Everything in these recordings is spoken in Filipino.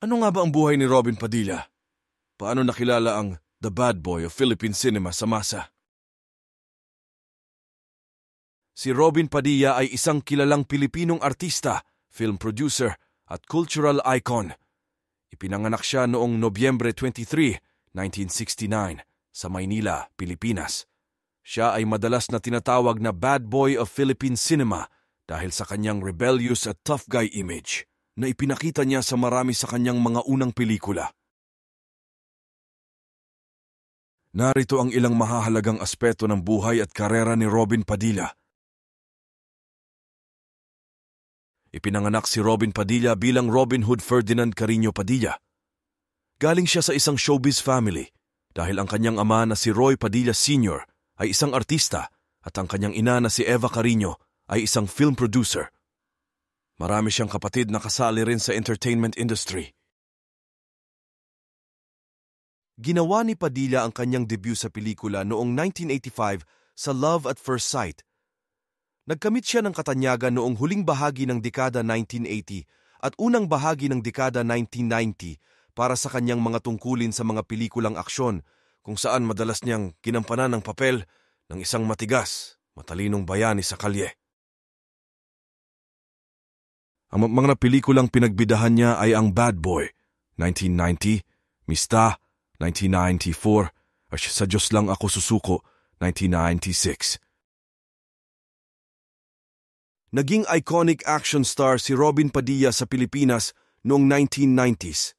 Ano nga ba ang buhay ni Robin Padilla? Paano nakilala ang The Bad Boy of Philippine Cinema sa masa? Si Robin Padilla ay isang kilalang Pilipinong artista, film producer at cultural icon. Ipinanganak siya noong Nobyembre 23, 1969 sa Maynila, Pilipinas. Siya ay madalas na tinatawag na Bad Boy of Philippine Cinema dahil sa kanyang rebellious at tough guy image na ipinakita niya sa marami sa kanyang mga unang pelikula. Narito ang ilang mahahalagang aspeto ng buhay at karera ni Robin Padilla. Ipinanganak si Robin Padilla bilang Robin Hood Ferdinand Carino Padilla. Galing siya sa isang showbiz family dahil ang kanyang ama na si Roy Padilla Sr. ay isang artista at ang kanyang ina na si Eva Carino ay isang film producer. Marami siyang kapatid na kasali rin sa entertainment industry. Ginawa ni Padilla ang kanyang debut sa pelikula noong 1985 sa Love at First Sight. Nagkamit siya ng katanyagan noong huling bahagi ng dekada 1980 at unang bahagi ng dekada 1990 para sa kanyang mga tungkulin sa mga pelikulang aksyon kung saan madalas niyang ginampanan ng papel ng isang matigas, matalinong bayani sa kalye. Ang mga pelikulang pinagbidahan niya ay ang Bad Boy, 1990, Mista, 1994, at Sa Diyos Lang Ako Susuko, 1996. Naging iconic action star si Robin Padilla sa Pilipinas noong 1990s.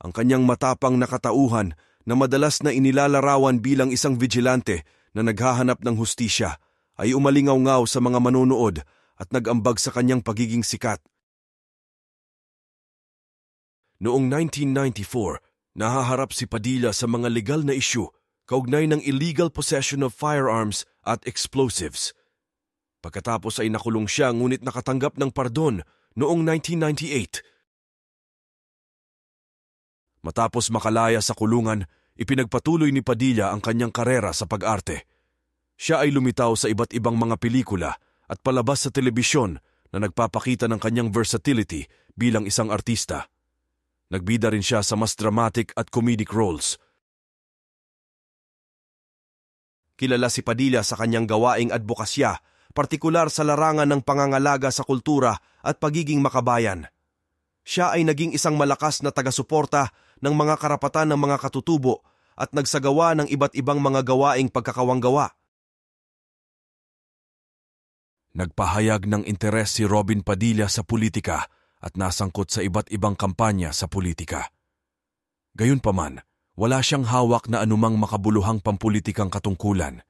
Ang kanyang matapang na katauhan na madalas na inilalarawan bilang isang vigilante na naghahanap ng hustisya ay umalingaw-ngaw sa mga manonood at nag-ambag sa kanyang pagiging sikat. Noong 1994, nahaharap si Padilla sa mga legal na isyu kaugnay ng illegal possession of firearms at explosives. Pagkatapos ay nakulong siya ngunit nakatanggap ng pardon noong 1998. Matapos makalaya sa kulungan, ipinagpatuloy ni Padilla ang kanyang karera sa pag-arte. Siya ay lumitaw sa iba't ibang mga pelikula at palabas sa telebisyon na nagpapakita ng kanyang versatility bilang isang artista. Nagbida rin siya sa mas dramatic at comedic roles. Kilala si Padilla sa kanyang gawaing advokasya, partikular sa larangan ng pangangalaga sa kultura at pagiging makabayan. Siya ay naging isang malakas na taga-suporta ng mga karapatan ng mga katutubo at nagsagawa ng iba't ibang mga gawaing pagkakawanggawa. Nagpahayag ng interes si Robin Padilla sa politika at nasangkot sa iba't ibang kampanya sa politika. Gayunpaman, wala siyang hawak na anumang makabuluhang pampulitikang katungkulan.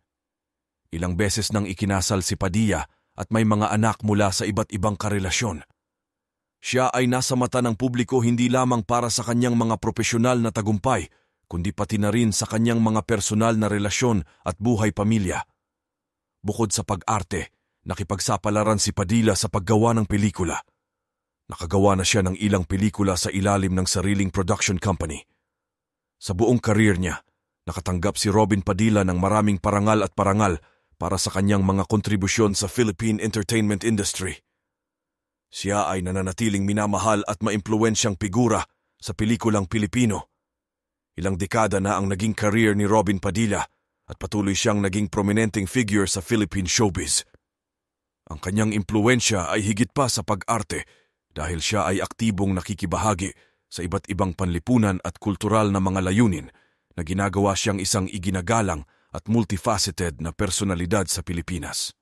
Ilang beses nang ikinasal si Padilla at may mga anak mula sa iba't ibang karelasyon. Siya ay nasa mata ng publiko hindi lamang para sa kanyang mga profesional na tagumpay, kundi pati na rin sa kanyang mga personal na relasyon at buhay pamilya. Bukod sa pag-arte, nakipagsapalaran si Padilla sa paggawa ng pelikula. Nakagawa na siya ng ilang pelikula sa ilalim ng sariling production company. Sa buong karir niya, nakatanggap si Robin Padilla ng maraming parangal at parangal para sa kanyang mga kontribusyon sa Philippine entertainment industry. Siya ay nananatiling minamahal at maimpluwensyang figura sa pelikulang Pilipino. Ilang dekada na ang naging career ni Robin Padilla at patuloy siyang naging prominenteng figure sa Philippine showbiz. Ang kanyang impluwensya ay higit pa sa pag-arte dahil siya ay aktibong nakikibahagi sa iba't ibang panlipunan at kultural na mga layunin na ginagawa siyang isang iginagalang at multifaceted na personalidad sa Pilipinas.